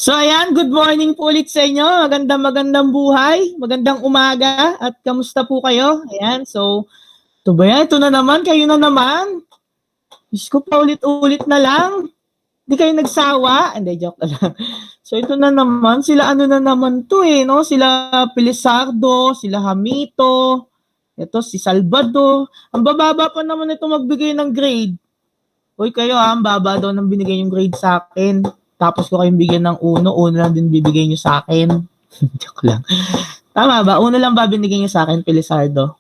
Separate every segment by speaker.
Speaker 1: So ayan, good morning po ulit sa inyo. Magandang buhay, magandang umaga at kamusta po kayo? Ayan, so ito ba yan? Ito na naman, kayo na naman. Diyos ko pa ulit-ulit na lang. Hindi kayo nagsawa? Hindi, joke na lang. So ito na naman, sila ano na naman to no? Sila Pilisardo, sila Hamito, ito si Salvador. Ang bababa pa naman ito magbigay ng grade. Uy kayo ang baba daw ng binigay yung grade sa akin. Tapos ko kayong bigyan ng uno lang din bibigay nyo sa akin. Joke lang. Tama ba? Uno lang ba binigay nyo sa akin, Pilisardo?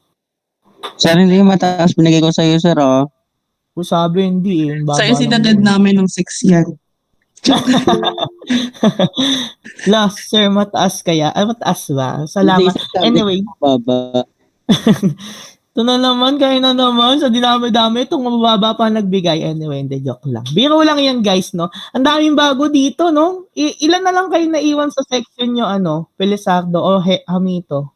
Speaker 2: Sir, hindi mataas binigay ko sa iyo, sir, oh.
Speaker 1: Kung sabi, hindi eh.
Speaker 3: Sa insidadad namin ng 6 yan.
Speaker 1: Last, sir, mataas kaya? Ay, mataas ba? Salamat. Anyway.
Speaker 2: Baba.
Speaker 1: Ito na naman, kayo na naman. Sa dinami-dami, itong mababa pa nagbigay. Anyway, hindi, joke lang. Biro lang yan, guys, no? Ang daming bago dito, no? Ilan na lang kayo naiwan sa section nyo, Pilisardo o Hamito?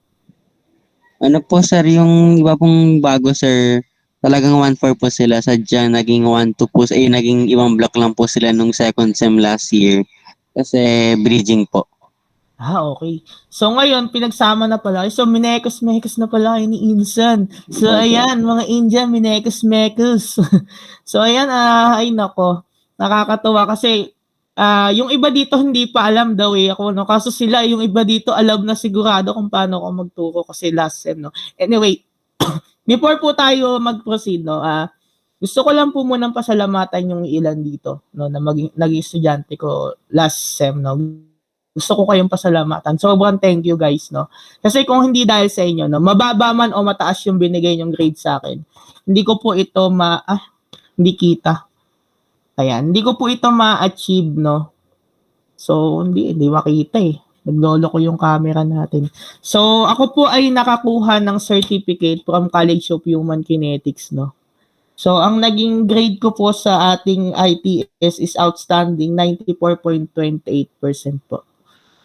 Speaker 2: Ano po, sir, yung iba pong bago, sir, talagang 1-4 po sila. Sadya, naging 1-2 po. Naging ibang block lang po sila nung second sem last year. Kasi bridging po.
Speaker 1: Okay. So ngayon, pinagsama na pala. So minekos-mekos na pala kayo ni Insan. So ayan, mga Indian, minekos-mekos. So ayan, ay nako. Nakakatuwa kasi yung iba dito hindi pa alam daw ako, no? Kaso sila, yung iba dito alam na sigurado kung paano ako magturo kasi last sem, no? Anyway, before po tayo mag-proceed, no? Gusto ko lang po munang pasalamatan yung ilan dito, no? Na naging estudyante ko last sem, no? Gusto ko kayong pasalamatan. Sobrang thank you guys, no? Kasi kung hindi dahil sa inyo, no, mababa man o mataas yung binigay yung grade sa akin, hindi ko po ito hindi kita. Ayan, hindi ko po ito ma-achieve, no? So, hindi makita eh. Naglolo ko yung camera natin. So, ako po ay nakakuha ng certificate from College of Human Kinetics, no? So, ang naging grade ko po sa ating ITS is outstanding, 94.28% po.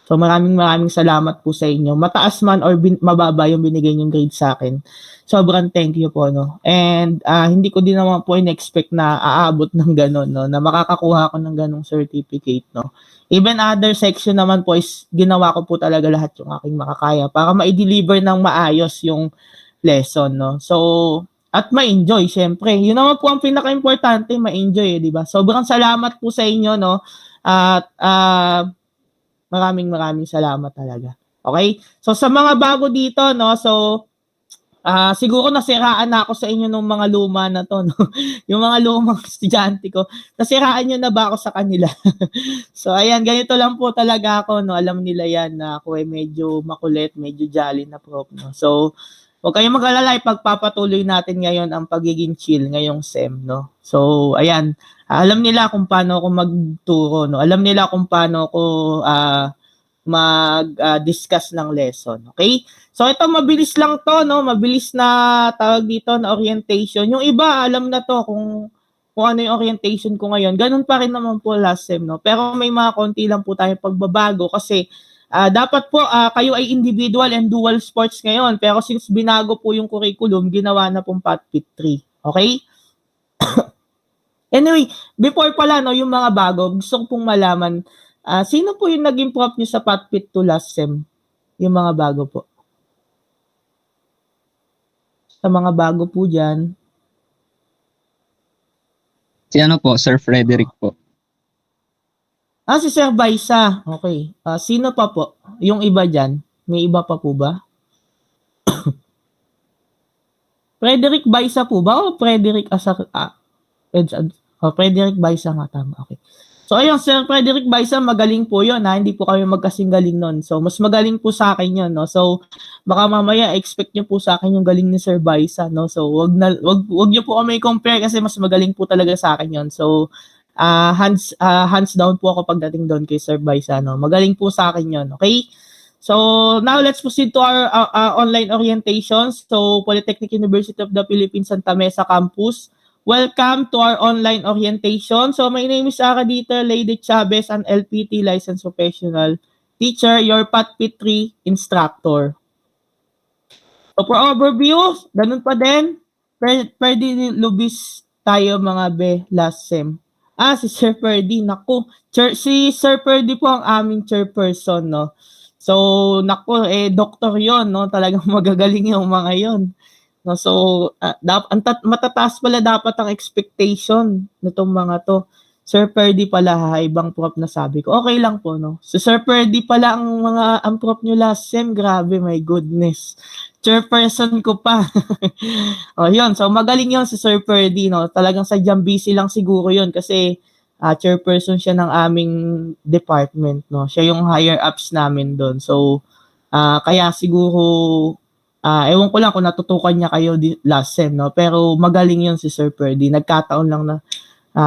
Speaker 1: So maraming salamat po sa inyo. Mataas man or mababa yung binigay niyong grade sa akin. Sobrang thank you po, no. And hindi ko din naman po in-expect na aabot ng ganun, no, na makakakuha ko ng ganung certificate, no. Even other section naman po is ginawa ko po talaga lahat yung aking makakaya para ma-deliver ng maayos yung lesson, no. So at ma-enjoy, syempre. Yun naman po ang pinaka-importante, ma-enjoy, di ba? Sobrang salamat po sa inyo, no. At maraming salamat talaga. Okay? So sa mga bago dito, no, so siguro nasiraan na ako sa inyo nung mga luma na to, no? Yung mga lumang estudyante ko. Nasiraan nyo na ba ako sa kanila? So ayan, ganito lang po talaga ako, no? Alam nila yan na ako ay medyo makulit, medyo jolly na prof, no? So huwag kayong mag-alala, pagpapatuloy natin ngayon ang pagiging chill ngayong SEM, no? So ayan, alam nila kung paano ako magturo, no? Alam nila kung paano ako mag-discuss ng lesson, okay? So ito mabilis lang to, no? Mabilis na tawag dito na orientation. Yung iba alam na to kung ano yung orientation ko ngayon. Ganun pa rin naman po last sem, no? Pero may mga konti lang po tayong pagbabago kasi dapat po kayo ay individual and dual sports ngayon. Pero since binago po yung curriculum, ginawa na pong PATPIT 3. Okay? Anyway, before pala, no, yung mga bago, gusto ko pong malaman, sino po yung naging prof nyo sa PATPIT 2 last sem? Yung mga bago po. Sa mga bago po dyan.
Speaker 2: Si ano po, Sir Frederick po.
Speaker 1: Si Sir Baisa. Okay. Sino pa po? Yung iba dyan? May iba pa po ba? Frederick Baisa po ba? O Frederick Frederick Baisa nga, tama. Okay. So ayun, Sir Frederick Baisa, magaling po yun. Hindi po kami magkasing galing nun. So mas magaling po sa akin yun, no? So baka mamaya expect nyo po sa akin yung galing ni Sir Baisa, no? So wag nyo po kami compare kasi mas magaling po talaga sa akin yun. So hands down po ako pagdating doon kay Sir Baisa, no? Magaling po sa akin yun, okay? So now let's proceed to our online orientations. So Polytechnic University of the Philippines Santa Mesa Campus. Welcome to our online orientation. So my name is Aradita Lady Chavez, an LPT licensed professional teacher, your PATPIT 3 instructor. So for overview, ganun pa din. Pwede lubis tayo mga last sem. Si Sir Ferdy, naku. Si Sir Ferdy po ang aming chairperson, no? So, naku, doktor yon, no? Talagang magagaling yung mga yon. No? So, matataas pala dapat ang expectation nitong mga to. Sir Ferdy pala, ibang prop na sabi ko. Okay lang po, no? So, Sir Ferdy pala ang prop nyo last sem. Grabe, my goodness. Chairperson ko pa. Yun. So, magaling yun si Sir Ferdy, no? Talagang sadyang busy lang siguro yun kasi chairperson siya ng aming department, no? Siya yung higher ups namin doon. So, kaya siguro, ewan ko lang kung natutukan niya kayo last sem, no? Pero magaling yun si Sir Ferdy. Nagkataon lang na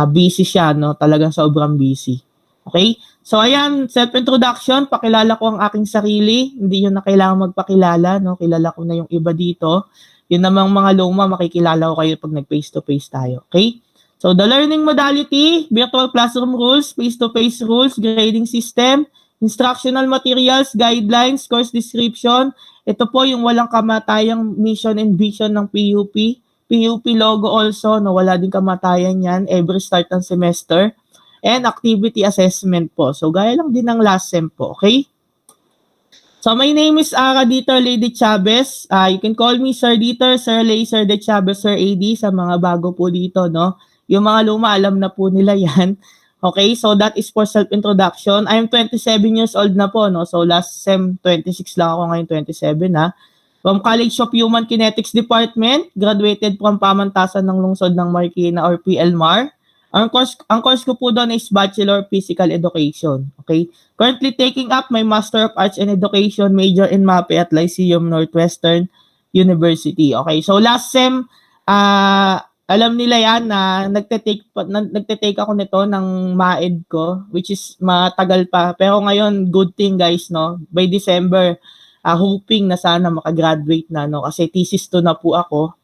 Speaker 1: busy siya, no? Talagang sobrang busy. Okay? So, ayan, self-introduction. Pakilala ko ang aking sarili. Hindi yun na kailangan magpakilala, no? Kilala ko na yung iba dito. Yun namang mga luma, makikilala ko kayo pag nag-face-to-face tayo. Okay? So, the learning modality, virtual classroom rules, face-to-face rules, grading system, instructional materials, guidelines, course description. Ito po yung walang kamatayang mission and vision ng PUP. PUP logo also, no, wala din kamatayan yan every start ng semester. And activity assessment po. So, gaya lang din ng last sem po, okay? So, my name is Ara Dieter Lady Chavez. You can call me Sir Dieter, Sir Lay, Sir De Chavez, Sir AD sa mga bago po dito, no? Yung mga luma, alam na po nila yan. Okay, so that is for self-introduction. I am 27 years old na po, no? So, last sem, 26 lang ako, ngayon 27, ha? From College of Human Kinetics Department, graduated from Pamantasan ng Lungsod ng Marikina or PLMAR. Ang course ko po doon is Bachelor Physical Education. Okay? Currently taking up my Master of Arts in Education major in MAPE at Lyceum Northwestern University. Okay, so last sem, alam nila yan na nagte-take ako nito ng MAED ko, which is matagal pa. Pero ngayon, good thing guys, no? By December, hoping na sana makagraduate na, no? Kasi thesis 2 na po ako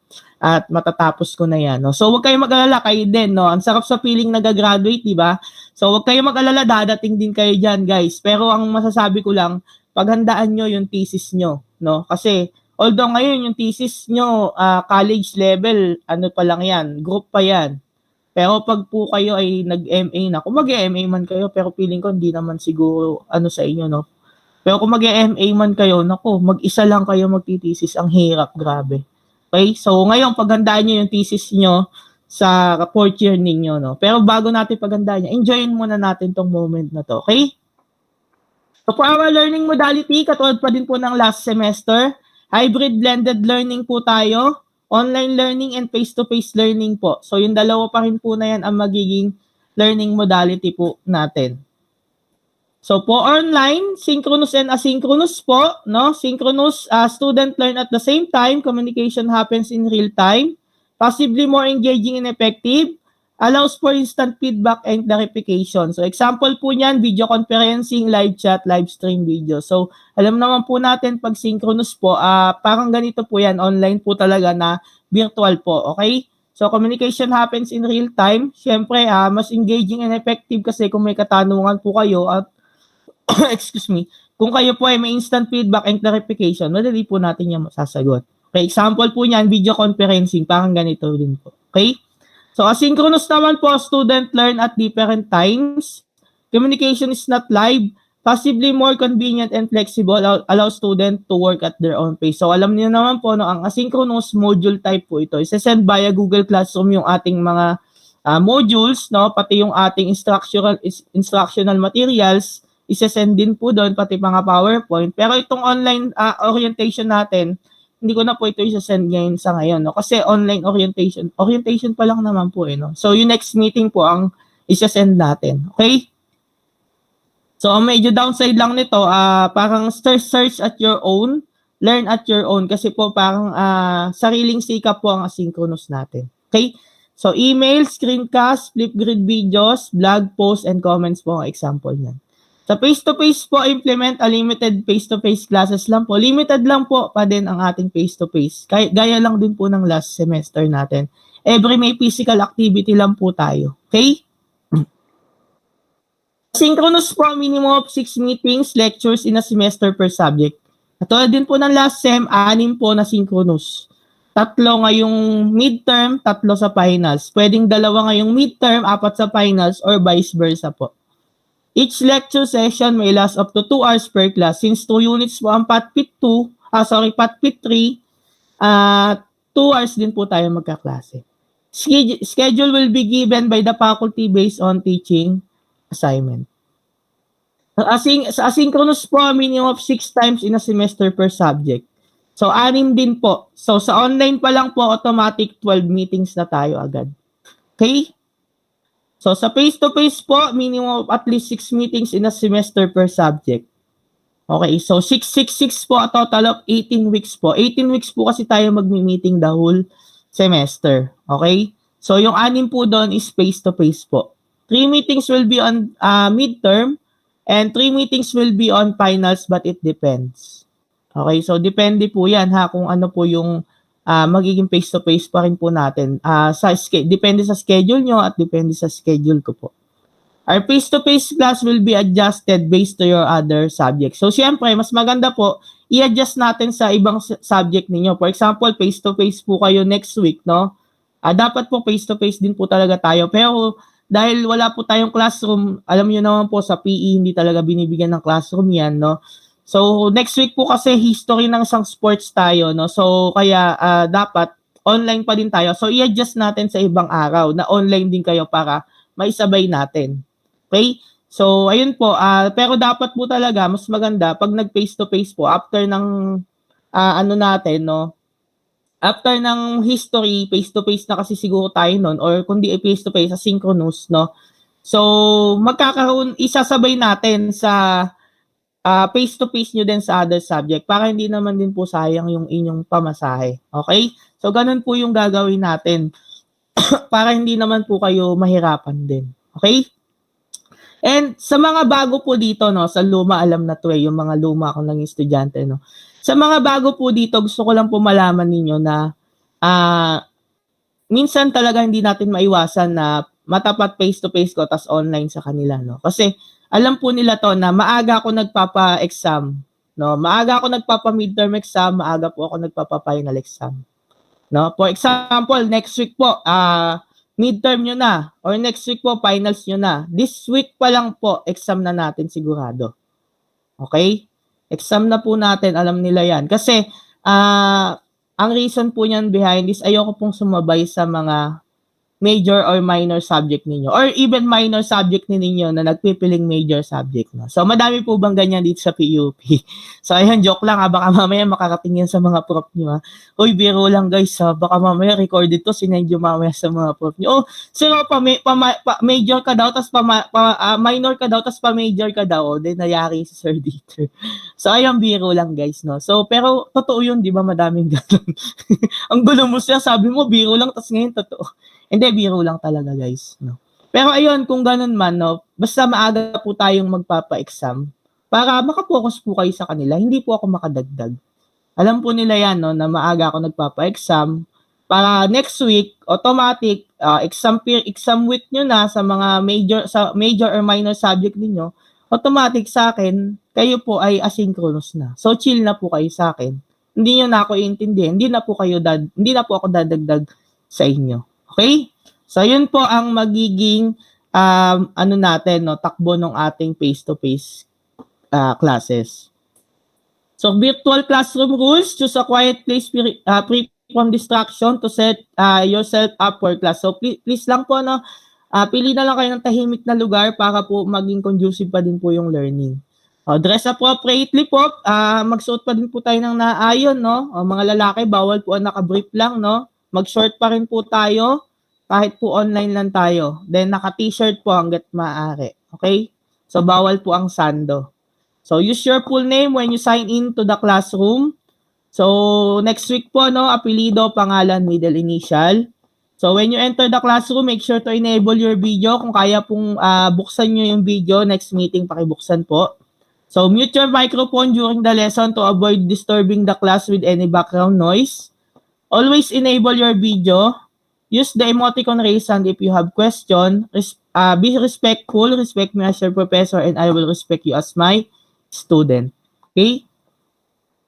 Speaker 1: at matatapos ko na yan, no? So, huwag kayong mag-alala, kayo din, no? Ang sarap sa feeling nag-graduate, di ba? So, huwag kayong mag-alala, dadating din kayo dyan, guys. Pero ang masasabi ko lang, paghandaan nyo yung thesis nyo, no? Kasi, although ngayon yung thesis nyo, college level, ano pa lang yan, group pa yan. Pero pag po kayo ay nag-MA na, kung mag-MA man kayo, pero feeling ko hindi naman siguro ano sa inyo, no? Pero kung mag-MA man kayo, nako, mag-isa lang kayo magtitesis, ang hirap, grabe. Okay? So, ngayon, paghandaan nyo yung thesis nyo sa fourth year ninyo, no? Pero bago natin paghandaan nyo, enjoyin muna natin tong moment na to, okay? So, for our learning modality, katulad pa din po ng last semester, hybrid blended learning po tayo, online learning and face-to-face learning po. So, yung dalawa pa rin po na yan ang magiging learning modality po natin. So po online, synchronous and asynchronous po, no? Synchronous, student learn at the same time, communication happens in real time, possibly more engaging and effective, allows for instant feedback and clarification. So example po niyan, video conferencing, live chat, live stream video. So alam naman po natin pag synchronous po, parang ganito po yan, online po talaga na virtual po, okay? So communication happens in real time. Siyempre, mas engaging and effective kasi kung may katanungan po kayo at excuse me, kung kayo po ay may instant feedback and clarification, madali po natin yung masasagot. Okay, example po niyan, video conferencing, parang ganito din po. Okay? So, asynchronous naman po, student learn at different times. Communication is not live, possibly more convenient and flexible, allow student to work at their own pace. So, alam niyo naman po, no, ang asynchronous module type po ito. Isa-send via Google Classroom yung ating mga modules, no, pati yung ating instructional materials, isa-send din po doon, pati mga PowerPoint. Pero itong online orientation natin, hindi ko na po ito isa-send ngayon sa ngayon, no? Kasi online orientation pa lang naman po, no? So, yung next meeting po ang isa-send natin. Okay? So, ang medyo downside lang nito, parang search at your own, learn at your own, kasi po parang sariling sikap po ang asynchronous natin. Okay? So, email, screencast, Flipgrid videos, blog posts, and comments po ang example niyan. Sa face-to-face po, implement a limited face-to-face classes lang po. Limited lang po pa din ang ating face-to-face. Gaya lang din po ng last semester natin. Every may physical activity lang po tayo. Okay? Synchronous po, minimum of 6 meetings, lectures in a semester per subject. Katulad din po ng last sem, 6 po na synchronous. 3 ngayong midterm, 3 sa finals. Pwedeng 2 ngayong midterm, 4 sa finals, or vice versa po. Each lecture session may last up to 2 hours per class. Since 2 units po ang PATPIT 3, 2 hours din po tayo magkaklase. Schedule will be given by the faculty based on teaching assignment. Sa asynchronous po, minimum of 6 times in a semester per subject. So, 6 din po. So, sa online pa lang po, automatic 12 meetings na tayo agad. Okay? So, sa face-to-face po, minimum of at least 6 meetings in a semester per subject. Okay, so 666 po, a total of 18 weeks po. 18 weeks po kasi tayo magmi-meeting the whole semester. Okay? So, yung 6 po doon is face-to-face po. 3 meetings will be on midterm and 3 meetings will be on finals, but it depends. Okay, so depende po yan ha kung ano po yung magiging face-to-face pa rin po natin. Depende sa schedule nyo at depende sa schedule ko po. Our face-to-face class will be adjusted based to your other subjects. So, siyempre, mas maganda po, i-adjust natin sa ibang subject ninyo. For example, face-to-face po kayo next week, no? Dapat po face-to-face din po talaga tayo. Pero, dahil wala po tayong classroom, alam niyo naman po sa PE, hindi talaga binibigyan ng classroom yan, no? So, next week po kasi history ng isang sports tayo, no? So, kaya dapat online pa din tayo. So, i-adjust natin sa ibang araw na online din kayo para maisabay natin. Okay? So, ayun po. Pero dapat po talaga, mas maganda pag nag-face-to-face po after ng natin, no? After ng history, face-to-face na kasi siguro tayo nun or kundi face-to-face, asynchronous, no? So, isasabay natin sa face-to-face nyo din sa other subject para hindi naman din po sayang yung inyong pamasahe. Okay? So, ganun po yung gagawin natin para hindi naman po kayo mahirapan din. Okay? And sa mga bago po dito, no, sa luma, alam na to yung mga luma akong naging estudyante, no. Sa mga bago po dito, gusto ko lang po malaman ninyo na minsan talaga hindi natin maiwasan na matapat face-to-face ko tas online sa kanila, no. Kasi alam po nila to na maaga ako nagpapa-exam, no. Maaga ako nagpapa-midterm exam, maaga po ako nagpapa-final exam. No? For example, next week po, midterm nyo na, or next week po, finals nyo na. This week pa lang po, exam na natin sigurado. Okay? Exam na po natin, alam nila yan. Kasi, ang reason po niyan behind is, ayoko pong sumabay sa mga major or minor subject ninyo, or even minor subject ninyo na nagpipiling major subject. No? So, madami po bang ganyan dito sa PUP? So, ayun, joke lang ha, baka mamaya makakating yan sa mga prof nyo ha. Uy, biro lang guys ha, baka mamaya recorded to, sinend yung mamaya sa mga prof nyo. Oh, sir, major ka daw, tas minor ka daw, tas pa-major ka daw. Then, nayari si Sir Dieter. So, ayun, biro lang guys, no? So, pero, totoo yun, di ba, madaming ganun. Ang gulo mo siya, sabi mo, biro lang, tas ngayon, totoo. Hindi, biro lang talaga guys. No? Pero ayun, kung ganun man, no, basta maaga po tayong magpapa-exam para makapokus po kayo sa kanila, hindi po ako makadagdag. Alam po nila yan, no, na maaga ako nagpapa-exam para next week, automatic, exam week nyo na sa mga major or minor subject niyo, automatic sa akin, kayo po ay asynchronous na. So, chill na po kayo sa akin. Hindi nyo na ako iintindihan, hindi na po ako dadagdag sa inyo. Okay? So, yun po ang magiging natin, no, takbo ng ating face-to-face classes. So, virtual classroom rules, choose a quiet place free from distraction to set yourself up for class. So, please lang po, no, pili na lang kayo ng tahimik na lugar para po maging conducive pa din po yung learning. Dress appropriately po, magsuot pa din po tayo ng naayon, no? Mga lalaki, bawal po ang naka-brief lang, no? Mag-short pa rin po tayo kahit po online lang tayo. Then naka-t-shirt po hangga't maaari. Okay? So bawal po ang sando. So use your full name when you sign in to the classroom. So next week po, no, apelido, pangalan, middle initial. So when you enter the classroom, make sure to enable your video. Kung kaya pong buksan nyo yung video, next meeting pakibuksan po. So mute your microphone during the lesson to avoid disturbing the class with any background noise. Always enable your video. Use the emoticon raise hand if you have question. Be respectful. Respect me as your professor and I will respect you as my student. Okay?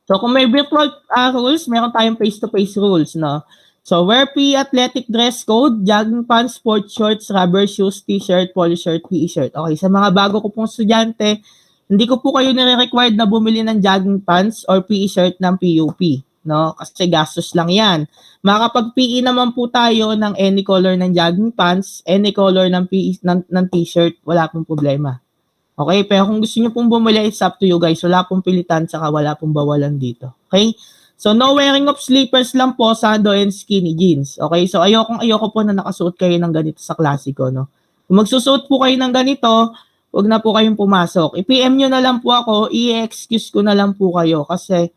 Speaker 1: So kung may virtual rules, meron tayong face-to-face rules, no? So wear PE athletic dress code, jogging pants, sports shorts, rubber shoes, t-shirt, polo shirt, PE shirt. Okay, sa mga bago ko pong estudyante, hindi ko po kayo nire-required na bumili ng jogging pants or PE shirt ng PUP, no? Kasi gastos lang 'yan. Makakapag-PE naman po tayo ng any color ng jogging pants, any color ng PE ng t-shirt, wala pong problema. Okay, pero kung gusto niyo pong bumili, it's up to you guys. Wala pong pilitan, saka wala pong bawalan dito. Okay? So, no wearing of slippers lang po, sando and skinny jeans. Okay? So, ayoko po na nakasuot kayo ng ganito sa klasiko, no? Kung magsusuot po kayo ng ganito, wag na po kayong pumasok. I-PM nyo na lang po ako, i-excuse ko na lang po kayo kasi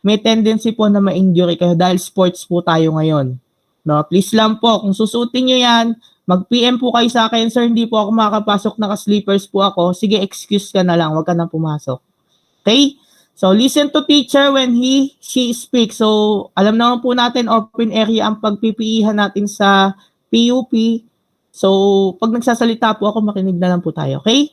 Speaker 1: may tendency po na ma-injury kayo dahil sports po tayo ngayon. No? Please lang po, kung susutin nyo yan, mag-PM po kayo sa akin, sir, hindi po ako makakapasok, naka-sleepers po ako. Sige, excuse ka na lang, wag ka na pumasok. Okay? So, listen to teacher when she speaks. So, alam naman po natin, open area ang pagpipiihan natin sa PUP. So, pag nagsasalita po ako, makinig na lang po tayo. Okay?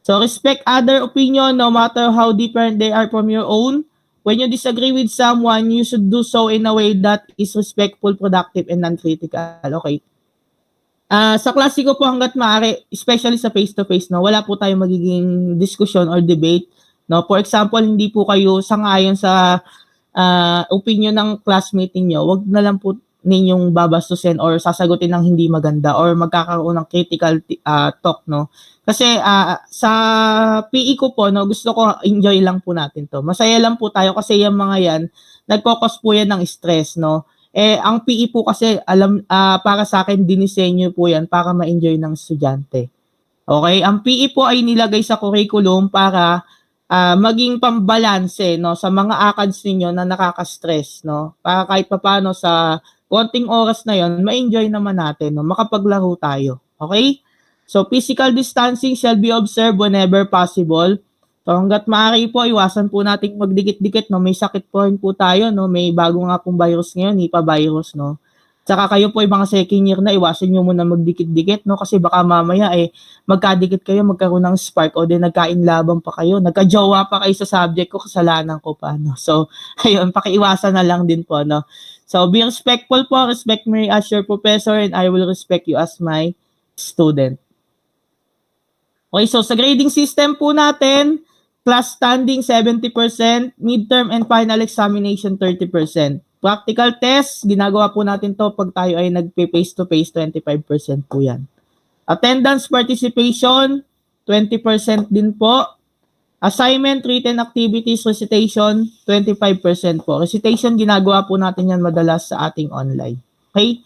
Speaker 1: So, respect other opinion no matter how different they are from your own. When you disagree with someone, you should do so in a way that is respectful, productive, and non-critical. Okay? Sa klasiko po hanggat maaari, especially sa face-to-face, no, wala po tayong magiging discussion or debate. No? For example, hindi po kayo sangayon sa opinion ng classmate niyo, wag na lang po ninyong babastusin or sasagutin ng hindi maganda or magkakaroon ng critical talk. No? Kasi sa PE ko po, no, gusto ko enjoy lang po natin to. Masaya lang po tayo kasi yung mga yan, nagkokos po yan ng stress. No? Ang PE po kasi para sa akin dinisenyo po 'yan para ma-enjoy ng estudyante. Okay? Ang PE po ay nilagay sa curriculum para maging pambalanse no sa mga ACADS ninyo na nakaka-stress no. Para kahit papaano sa konting oras na 'yon, ma-enjoy naman natin no, makapaglaro tayo. Okay? So physical distancing shall be observed whenever possible. So hangga't maaari po, iwasan po natin magdikit-dikit, no? May sakit po rin po tayo, no? May bago nga pong virus ngayon, Nipah virus, no? Tsaka kayo po, mga second year na, iwasan nyo muna magdikit-dikit, no? Kasi baka mamaya, magkadikit kayo, magkaroon ng spark, o din nagkainlaban pa kayo, nagka-jowa pa kayo sa subject ko, kasalanan ko pa, no? So, ayun, pakiiwasan na lang din po, no? So, be respectful po, respect me as your professor, and I will respect you as my student. Okay, so sa grading system po natin, class standing 70%, midterm and final examination 30%. Practical test, ginagawa po natin to pag tayo ay nagpe-face-to-face, 25% po yan. Attendance participation, 20% din po. Assignment, written activities, recitation, 25% po. Recitation, ginagawa po natin yan madalas sa ating online. Okay?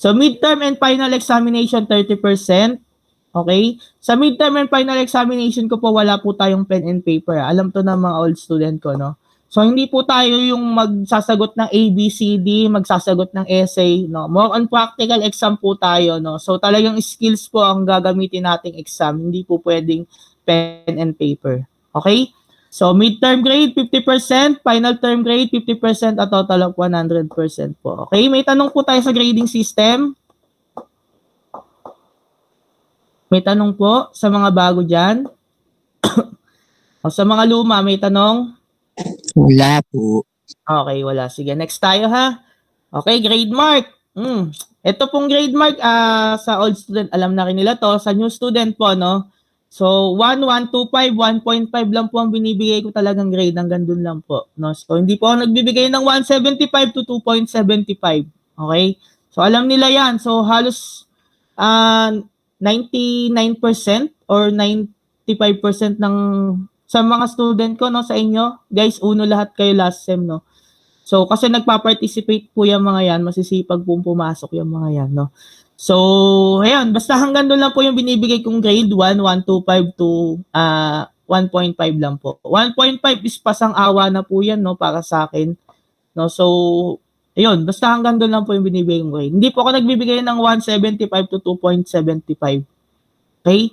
Speaker 1: So midterm and final examination, 30%. Okay? Sa midterm and final examination ko po, wala po tayong pen and paper. Alam to ng mga old student ko, no? So, hindi po tayo yung magsasagot ng ABCD, magsasagot ng essay, no? More on practical exam po tayo, no? So, talagang skills po ang gagamitin nating exam. Hindi po pwedeng pen and paper. Okay? So, midterm grade, 50%. Final term grade, 50%. A total of 100% po. Okay? May tanong po tayo sa grading system. May tanong po sa mga bago dyan? O sa mga luma, may tanong?
Speaker 2: Wala po.
Speaker 1: Okay, wala. Sige, next tayo ha. Okay, grade mark. Ito pong grade mark sa old student, alam na rin nila to. Sa new student po, no? So, 1, 1, 2, 5, 1.5 lang po ang binibigay ko talagang grade. Hanggang dun lang po. No? So, hindi po ako nagbibigay ng 175 to 2.75. Okay? So, alam nila yan. So, halos 99% or 95% ng sa mga student ko, no, sa inyo, guys, uno lahat kayo last sem, no. So, kasi nagpa-participate po yung mga yan, masisipag po pumasok yung mga yan, no. So, ayun, basta hanggang doon lang po yung binibigay kong grade 1, 1, 2, 5 to 1.5 lang po. 1.5 is pasang awa na po yan, no, para sa akin. No, so, ayun, basta hanggang doon lang po yung binibigay kong grade. Hindi po ako nagbibigay ng 175 to 2.75. Okay?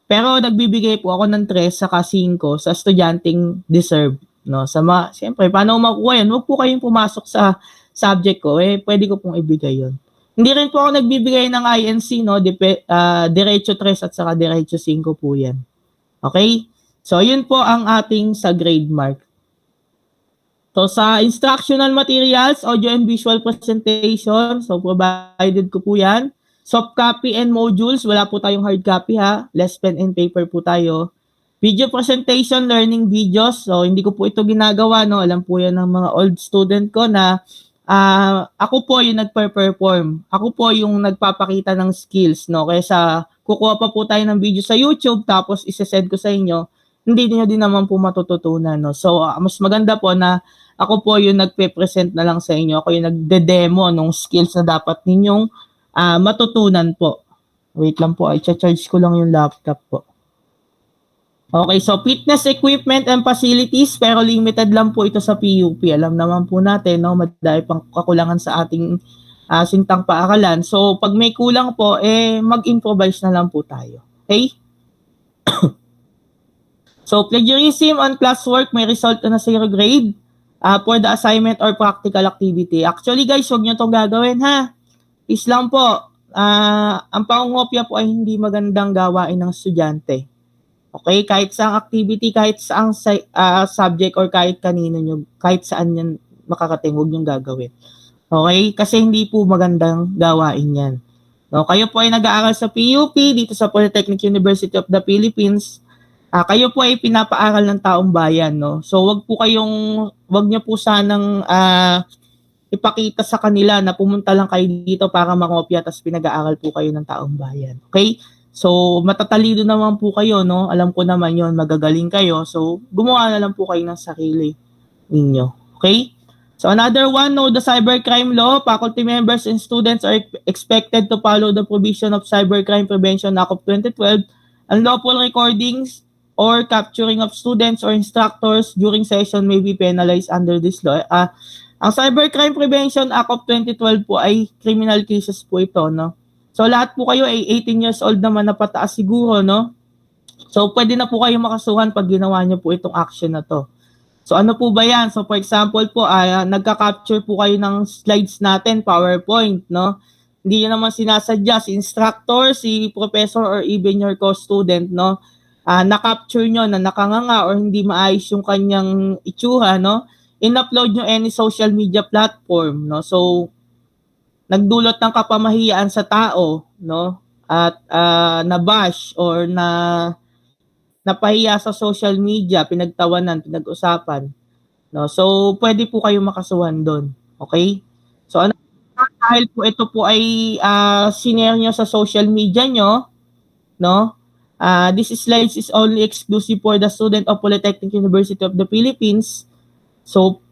Speaker 1: Pero nagbibigay po ako ng 3 saka 5 sa estudyanteng deserve. No? Siyempre, paano makuha yan? Huwag po kayong pumasok sa subject ko. Pwede ko pong ibigay yon. Hindi rin po ako nagbibigay ng INC, no? Diretso 3 at saka diretso 5 po yan. Okay? So, yun po ang ating sa grade mark. So sa instructional materials, audio and visual presentation, so provided ko po yan. Soft copy and modules, wala po tayong hard copy ha. Less pen and paper po tayo. Video presentation, learning videos. So hindi ko po ito ginagawa, no. Alam po yan ng mga old student ko na ako po yung nagpe-perform. Ako po yung nagpapakita ng skills, no. Kaysa kukuha pa po tayo ng video sa YouTube tapos ise-send ko sa inyo, hindi niyo din naman po matututunan, no. So mas maganda po na ako po yung nagpe-present na lang sa inyo. Ako yung nagde-demo ng skills na dapat ninyong matutunan po. Wait lang po, i-charge ko lang yung laptop po. Okay, so fitness equipment and facilities, pero limited lang po ito sa PUP. Alam naman po natin, no, madami pang kakulangan sa ating sintang paaralan. So, pag may kulang po, mag-improvise na lang po tayo. Okay? So, plagiarism on classwork, may result na 0 grade for the assignment or practical activity. Actually, guys, huwag nyo itong gagawin, ha? Is lang po, ang pangungopia po ay hindi magandang gawain ng estudyante. Okay, kahit saang activity, kahit saang subject or kahit kanino nyo, kahit saan yan makakating, huwag nyo gagawin. Okay, kasi hindi po magandang gawain yan. No, kayo po ay nag-aaral sa PUP dito sa Polytechnic University of the Philippines. Kayo po ay pinapaaral ng taong bayan, no. So wag nyo po sanang ipakita sa kanila na pumunta lang kayo dito para mangopya tapos pinag-aaral po kayo ng taong bayan. Okay? So, matatalino naman po kayo, no? Alam ko naman yon, magagaling kayo. So, gumawa na lang po kayo ng sarili ninyo. Okay? So, another one, know the cybercrime law. Faculty members and students are expected to follow the provision of Cybercrime Prevention Act of 2012. Unlawful recordings or capturing of students or instructors during session may be penalized under this law. Ang Cybercrime Prevention Act of 2012 po ay criminal cases po ito, no? So, lahat po kayo ay 18 years old naman na pataas siguro, no? So, pwede na po kayo makasuhan pag ginawa nyo po itong action na to. So, ano po ba yan? So, for example po, nagka-capture po kayo ng slides natin, PowerPoint, no? Hindi nyo naman sinasadya, si instructor, si professor, or even your co-student, no? Na-capture nyo na nakanganga or hindi maayos yung kanyang itsura, no? In-upload nyo any social media platform, no? So, nagdulot ng kapamahiyaan sa tao, no? At nabash or napahiya sa social media, pinagtawanan, pinag-usapan, no? So, pwede po kayo makasuhan doon. Okay? So, dahil po ito po ay sinare nyo sa social media nyo, no? This slides is only exclusive for the student of Polytechnic University of the Philippines. So,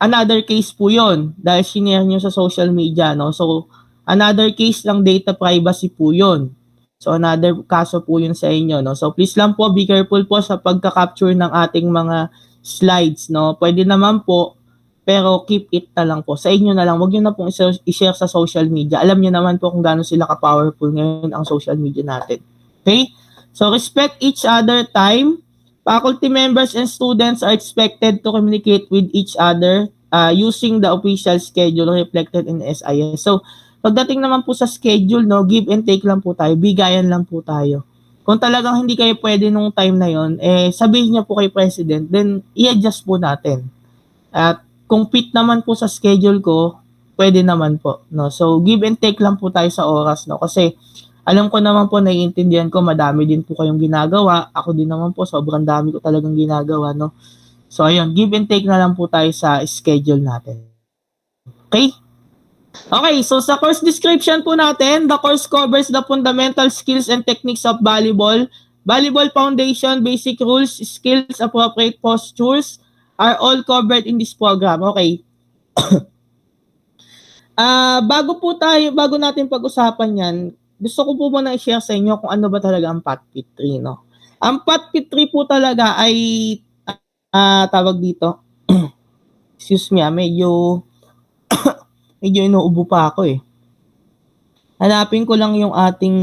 Speaker 1: another case po yon dahil sinare nyo sa social media, no? So, another case lang, data privacy po yon. So, another kaso po yun sa inyo, no? So, please lang po, be careful po sa pagka-capture ng ating mga slides, no? Pwede naman po, pero keep it na lang po. Sa inyo na lang, wag nyo na pong i-share sa social media. Alam nyo naman po kung gaano sila ka-powerful ngayon ang social media natin. Okay? So, respect each other time. Faculty members and students are expected to communicate with each other using the official schedule reflected in SIS. So, pagdating naman po sa schedule, no, give and take lang po tayo, bigayan lang po tayo. Kung talagang hindi kayo pwede nung time na yon, sabihin niyo po kay President, then i-adjust po natin. At kung fit naman po sa schedule ko, pwede naman po, no. So, give and take lang po tayo sa oras, no, kasi alam ko naman po, naiintindihan ko, madami din po kayong ginagawa. Ako din naman po, sobrang dami ko talagang ginagawa, no? So, ayun, give and take na lang po tayo sa schedule natin. Okay? Okay, so sa course description po natin, the course covers the fundamental skills and techniques of volleyball. Volleyball foundation, basic rules, skills, appropriate postures are all covered in this program. Okay. Bago natin pag-usapan yan, gusto ko po muna i-share sa inyo kung ano ba talaga ang PATPIT 3, no? Ang PATPIT 3 po talaga ay tawag dito. Excuse me, medyo inuubo pa ako eh. Hanapin ko lang yung ating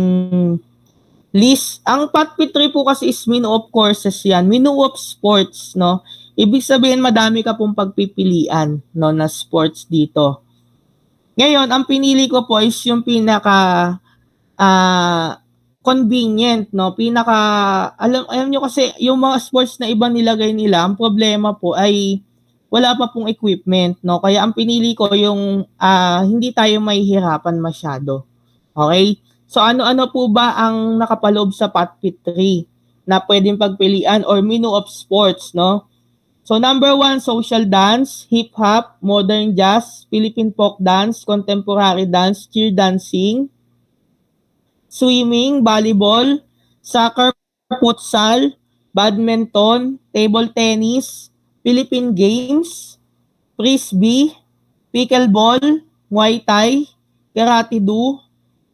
Speaker 1: list. Ang PATPIT 3 po kasi is menu of courses yan. Menu of sports, no? Ibig sabihin madami ka pong pagpipilian, no, na sports dito. Ngayon, ang pinili ko po is yung pinaka convenient, no? Alam nyo kasi yung mga sports na iba nilagay nila, ang problema po ay wala pa pong equipment, no? Kaya ang pinili ko yung hindi tayo mahihirapan masyado. Okay? So ano-ano po ba ang nakapaloob sa Patpit 3 na pwedeng pagpilian or menu of sports, no? So number 1, social dance, hip-hop, modern jazz, Philippine folk dance, contemporary dance, cheer dancing, swimming, volleyball, soccer, futsal, badminton, table tennis, Philippine games, frisbee, pickleball, muay thai, karate do,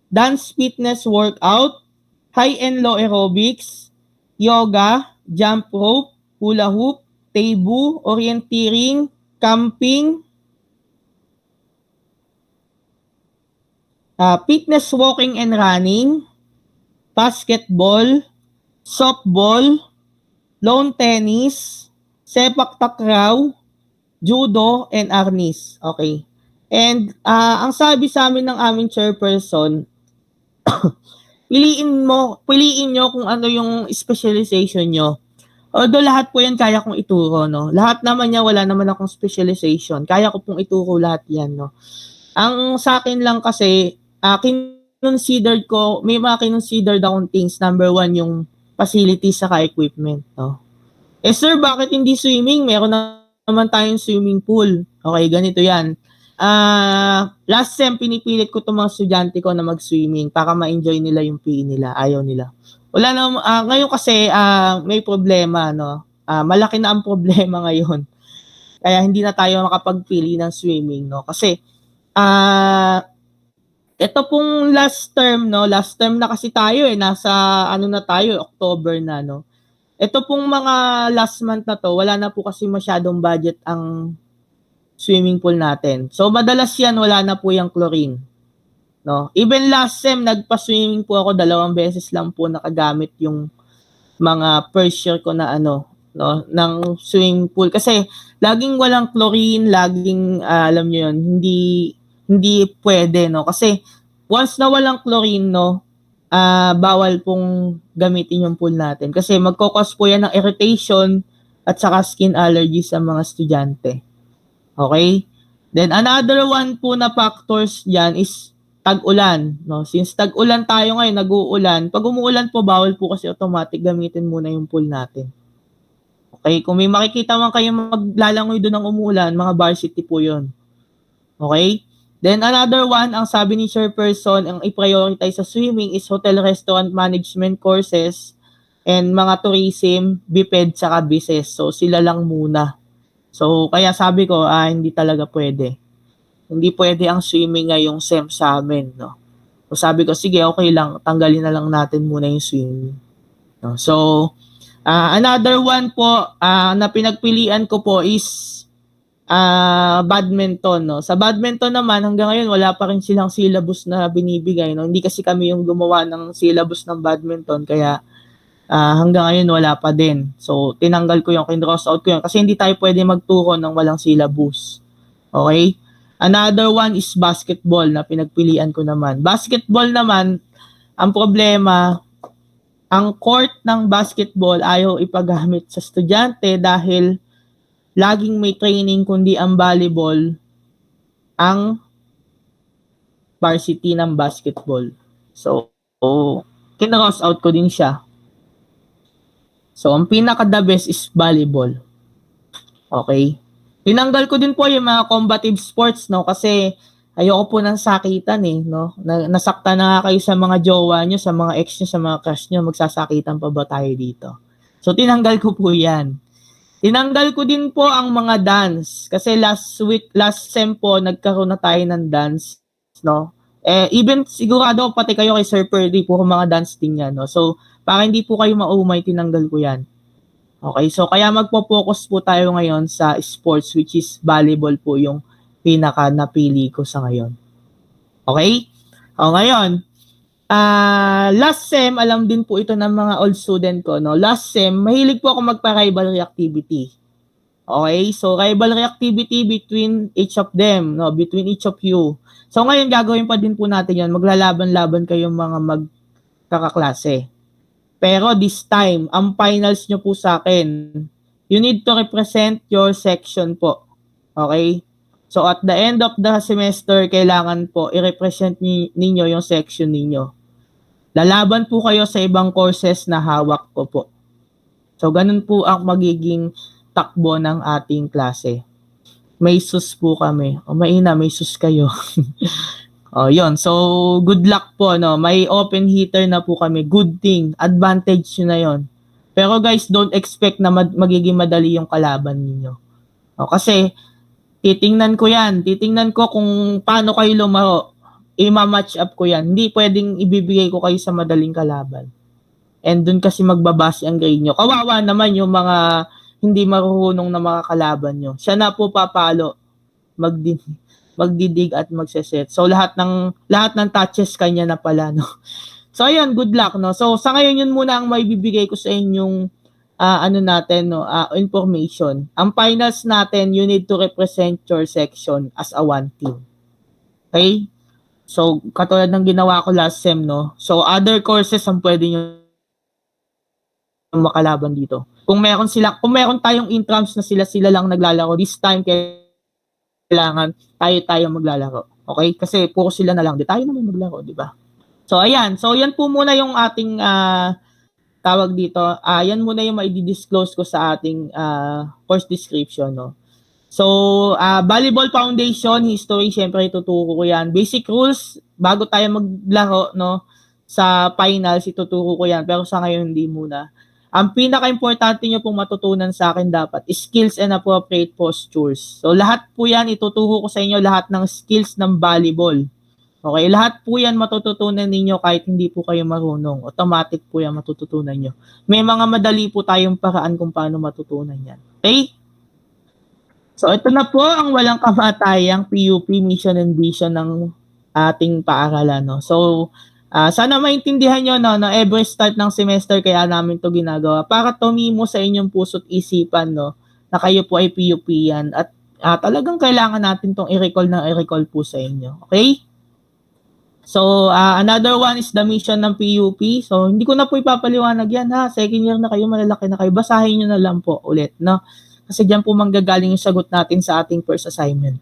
Speaker 1: dance fitness workout, high and low aerobics, yoga, jump rope, hula hoop, table, orienteering, camping, fitness walking and running, basketball, softball, lawn tennis, sepak takraw, judo, and arnis. Okay. And ang sabi sa amin ng aming chairperson, piliin nyo kung ano yung specialization nyo. Although lahat po yan kaya kong ituro, no? Lahat naman niya, wala naman akong specialization. Kaya ko pong ituro lahat yan, no? Ang sa akin lang kasi, kinonsidered ko, may mga kinonsidered akong things. Number 1, yung facilities saka equipment, no? Sir, bakit hindi swimming? Meron naman tayong swimming pool. Okay, ganito yan. Last sem, pinipilit ko itong mga estudyante ko na mag-swimming para ma-enjoy nila yung PE nila. Ayaw nila. Wala na, ngayon kasi may problema, no? Malaki na ang problema ngayon. Kaya hindi na tayo makapagpili ng swimming, no? Kasi, ito pong last term, no? Last term na kasi tayo nasa na tayo, October na, no? Ito pong mga last month na to, wala na po kasi masyadong budget ang swimming pool natin. So madalas yan, wala na po yung chlorine. No? Even last sem, nagpa-swimming po ako 2 beses lang po nakagamit yung mga first year ko na no, ng swimming pool. Kasi laging walang chlorine, laging alam nyo yun, hindi pwede, no? Kasi once na walang chlorine, no, bawal pong gamitin yung pool natin. Kasi magkokos po yan ng irritation at saka skin allergy sa mga estudyante. Okay? Then another one po na factors diyan is tag-ulan, no? Since tag-ulan tayo ngayon, nag-uulan. Pag umuulan po, bawal po kasi automatic gamitin muna yung pool natin. Okay? Kung may makikita man kayo maglalangoy doon ng umuulan, mga varsity po 'yon. Okay? Then another one, ang sabi ni chairperson, ang i-prioritize sa swimming is hotel restaurant management courses and mga tourism, BPED, saka BICES. So sila lang muna. So, kaya sabi ko, hindi talaga pwede. Hindi pwede ang swimming ngayong SEM sa amin, no? So, sabi ko, sige, okay lang, tanggalin na lang natin muna yung swimming. No? So, another one po na pinagpilian ko po is badminton, no? Sa badminton naman, hanggang ngayon, wala pa rin silang syllabus na binibigay, no? Hindi kasi kami yung gumawa ng syllabus ng badminton, kaya hanggang ngayon wala pa din. So, tinanggal ko yung, kinross out ko yun. Kasi hindi tayo pwede magturo ng walang syllabus. Okay? Another one is basketball na pinagpilian ko naman. Basketball naman, ang problema, ang court ng basketball ayaw ipagamit sa estudyante dahil laging may training kundi ang volleyball ang varsity ng basketball. So, kinross out ko din siya. So, ang pinaka-the best is volleyball. Okay? Tinanggal ko din po yung mga combative sports, no? Kasi ayoko po ng sakitan, no? Nasaktan na nga kayo sa mga jowa nyo, sa mga ex nyo, sa mga crush nyo, magsasakitan pa ba tayo dito? So, tinanggal ko po yan. Tinanggal ko din po ang mga dance. Kasi last sem po, nagkaroon na tayo ng dance, no? Even sigurado pati kayo kay Sir Perdy, puro mga dance din yan, no? So, para hindi po kayo maumay, tinanggal ko yan. Okay, so kaya magpo-focus po tayo ngayon sa sports, which is volleyball po yung pinaka napili ko sa ngayon. Okay? O ngayon, last sem, alam din po ito ng mga old student ko, no? Last sem, mahilig po ako magpa-rivalry activity. Okay? So, rivalry activity between each of them, no? Between each of you. So, ngayon, gagawin pa din po natin yan. Maglalaban-laban kayong mga magkakaklase. Pero this time, ang finals nyo po sa akin, you need to represent your section po. Okay? So at the end of the semester, kailangan po i-represent ninyo yung section ninyo. Lalaban po kayo sa ibang courses na hawak ko po. So ganun po ang magiging takbo ng ating klase. May sus po kami. O maina, may sus kayo. O yun. So good luck po. No? May open heater na po kami. Good thing. Advantage yun na yun. Pero guys, don't expect na magiging madali yung kalaban ninyo. O, kasi titingnan ko yan. Titingnan ko kung paano kayo lumaro. I-match up ko yan. Hindi pwedeng ibibigay ko kayo sa madaling kalaban. And dun kasi magbabase ang grade nyo. Kawawa naman yung mga hindi marunong na mga kalaban nyo. Siya na po papalo. Magdidig at magseset. So lahat ng touches kanya na pala, no. So ayun, good luck, no. So sa ngayon yun muna ang maibibigay ko sa inyong information. Ang finals natin, you need to represent your section as a one team. Okay? So katulad ng ginawa ko last sem, no. So other courses ang pwede nyo makalaban dito. Kung meron tayong intrams na sila lang naglalaro, this time kailangan tayo maglalaro. Okay? Kasi puro sila na lang. Di tayo naman maglaro, di ba? So ayan. So yan po muna yung ating tawag dito. Yan muna yung mai-disclose ko sa ating course description, no. So volleyball foundation, history, syempre ituturo ko yan. Basic rules bago tayo maglaro, no. Sa finals ituturo ko yan, pero sa ngayon hindi muna. Ang pinaka-importante nyo pong matutunan sa akin dapat is skills and appropriate postures. So lahat po yan ituturo ko sa inyo, lahat ng skills ng volleyball. Okay, lahat po yan matututunan ninyo kahit hindi po kayo marunong. Automatic po yan matututunan nyo. May mga madali po tayong paraan kung paano matutunan yan. Okay? So ito na po ang walang kamatayang PUP mission and vision ng ating paaralan. No? So sana maintindihan nyo no, every start ng semester kaya namin to ginagawa para tumimo sa inyong puso't isipan, no, na kayo po ay PUP yan at talagang kailangan natin tong i-recall po sa inyo. Okay? So, another one is the mission ng PUP. So, hindi ko na po ipapaliwanag yan, ha. Second year na kayo, malalaki na kayo. Basahin nyo na lang po ulit, no? Kasi dyan po manggagaling yung sagot natin sa ating first assignment.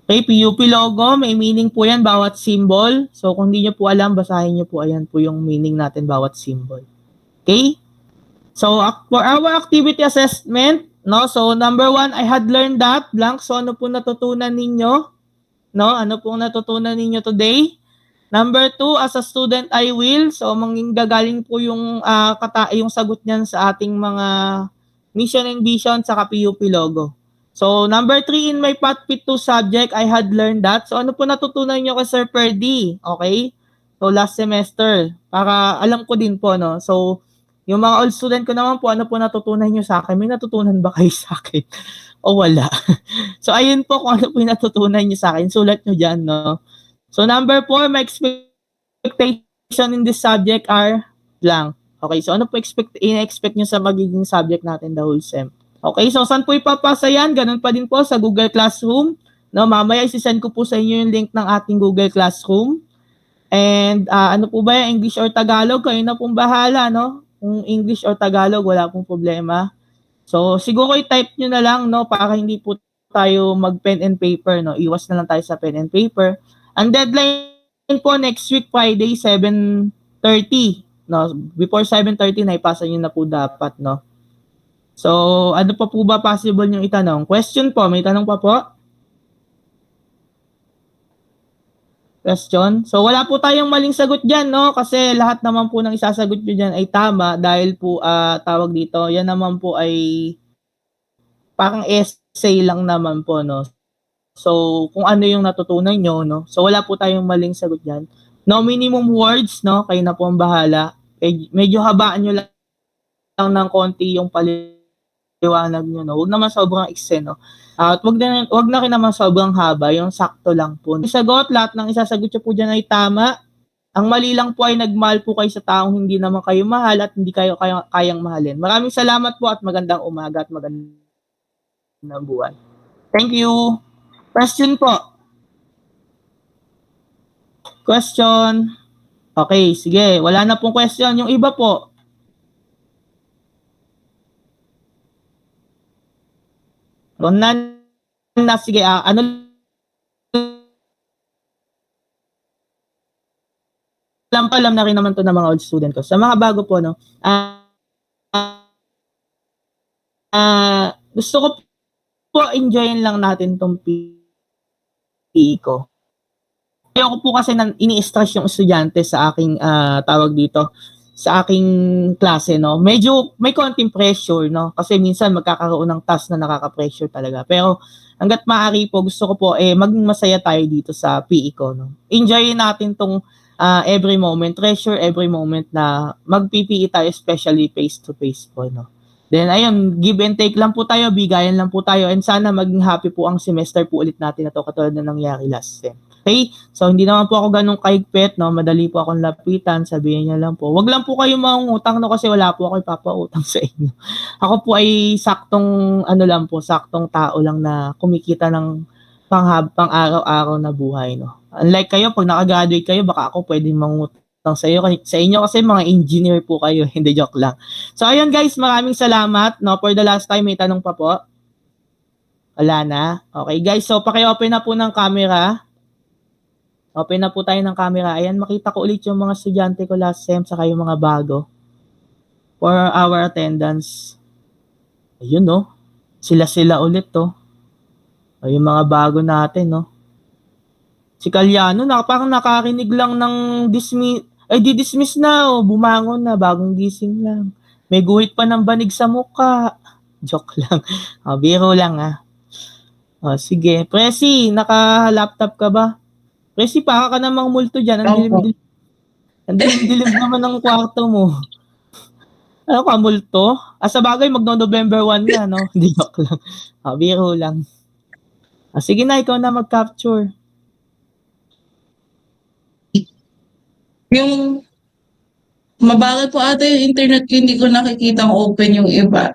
Speaker 1: Okay, PUP logo, may meaning po yan, bawat symbol. So, kung hindi nyo po alam, basahin nyo po. Ayan po yung meaning natin, bawat symbol. Okay? So, for our activity assessment, no? So, number 1, I had learned that, blank. So, ano po natutunan ninyo? No? Ano po natutunan ninyo today? Number 2, as a student, I will. So, manggagaling po yung sagot niyan sa ating mga mission and vision sa PUP logo. So, number 3, in my Path Fit 2 subject, I had learned that. So, ano po natutunan nyo kay Sir Perdy? Okay? So, last semester. Para alam ko din po, no? So, yung mga old student ko naman po, ano po natutunan nyo sa akin? May natutunan ba kayo sa akin? O wala? So, ayun po kung ano po yung natutunan nyo sa akin. Sulat nyo dyan, no? So, number 4, my expectation in this subject are blank. Okay, so ano po in-expect nyo sa magiging subject natin the whole sem? Okay, so saan po ipapasa yan? Ganun pa din po sa Google Classroom. No, mamaya isisend ko po sa inyo yung link ng ating Google Classroom. And ano po ba yan? English or Tagalog? Kayo na pong bahala, no? Kung English or Tagalog, wala pong problema. So, siguro i-type nyo na lang, no? Para hindi po tayo mag-pen and paper, no? Iwas na lang tayo sa pen and paper. Ang deadline po next week Friday 7:30, no? Before 7:30 na ipasa niyo na po dapat, no? So, ano pa po ba possible niyo itanong? Question po, may tanong pa po? Question? So, wala po tayong maling sagot diyan, no? Kasi lahat naman po ng isasagot niyo diyan ay tama dahil po tawag dito, yan naman po ay parang essay lang naman po, no? So, kung ano yung natutunan nyo, no? So, wala po tayong maling sagot dyan. No minimum words, no? Kayo na po ang bahala. Medyo habaan nyo lang ng konti yung paliwanag nyo, no? Huwag naman sobrang extend, no? At wag na rin naman sobrang haba, yung sakto lang po. Sagot, lahat ng isasagot nyo po dyan ay tama. Ang mali lang po ay nagmahal po kayo sa taong hindi naman kayo mahal at hindi kayo kayang mahalin. Maraming salamat po at magandang umaga at magandang buwan. Thank you. Question po. Question. Okay, sige. Wala na pong question. Yung iba po. Kung none na, sige, ano alam na rin naman to ng mga old student ko. Sa mga bago po, no, gusto ko po enjoyin lang natin tong PE ko. Ayoko po kasi ini-stress yung estudyante sa aking tawag dito, sa aking klase, no. Medyo may konting pressure, no, kasi minsan magkakaroon ng task na nakaka-pressure talaga. Pero hangga't maaari po, gusto ko po maging masaya tayo dito sa PE ko, no. Enjoyin natin tong every moment, treasure every moment na mag-PPE tayo, especially face to face po, no. Then ayun, give and take lang po tayo, bigayan lang po tayo, and sana maging happy po ang semester po ulit natin na to, katulad na nangyari last sem. Okay? So hindi naman po ako ganun kahigpit, no, madali po akong lapitan, sabihin niyo lang po. Wag lang po kayo mangutang, no, kasi wala po ako ipapautang sa inyo. Ako po ay saktong lang po, saktong tao lang na kumikita ng pang araw-araw na buhay, no. Unlike kayo, pag nakagraduate kayo, baka ako pwedeng mangutang sa inyo kasi mga engineer po kayo, hindi, joke lang. So ayun guys, maraming salamat, no. For the last time, may tanong pa po? Wala na? Okay guys, so paki-open na po ng camera. Open na po tayo ng camera. Ayan, makita ko ulit yung mga estudyante ko last sem, saka yung mga bago. For our attendance. Ayun, no. Sila ulit, to. O, yung mga bago natin, no. Si Kalyano, parang nakarinig lang ng di-dismiss na, bumangon na, bagong gising lang. May guhit pa ng banig sa mukha. Joke lang. Biro lang, sige. Presi, naka-laptop ka ba? Presi, baka ka namang multo dyan. Ang dilim-dilim naman ng kwarto mo. Ano ka, multo? Sa bagay, magno-November 1 nga, no? Hindi, joke lang. Biro lang. Sige na, ikaw na mag-capture.
Speaker 3: Yung mabagal po ata yung internet ko, hindi ko nakikita open yung iba.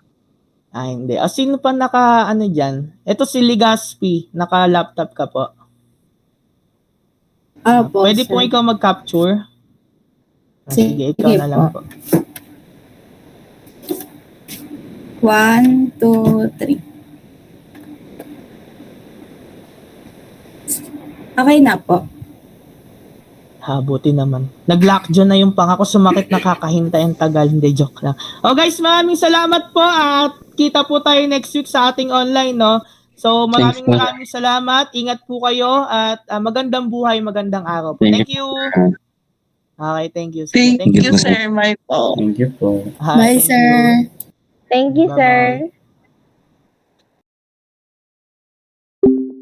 Speaker 1: Hindi. Sino pa dyan? Ito si Ligaspi. Naka-laptop ka po.
Speaker 4: Opo,
Speaker 1: Pwede po
Speaker 4: sir.
Speaker 1: ikaw mag-capture? Sige, ikaw
Speaker 4: Sige
Speaker 1: na lang po.
Speaker 4: 1, 2, 3. Okay na po.
Speaker 1: Buti naman. Nag-lockjaw na yung pangako, sumakit, nakakahintay ang tagal. Hindi, joke lang. Guys, maraming salamat po at kita po tayo next week sa ating online, no? So maraming salamat. Ingat po kayo at magandang buhay, magandang araw po. Thank you. Okay, thank you.
Speaker 3: Thank you, Sir Michael.
Speaker 2: Thank you po.
Speaker 4: Bye,
Speaker 1: Thank
Speaker 4: sir.
Speaker 1: you.
Speaker 5: Thank you,
Speaker 1: Bye-bye.
Speaker 5: sir.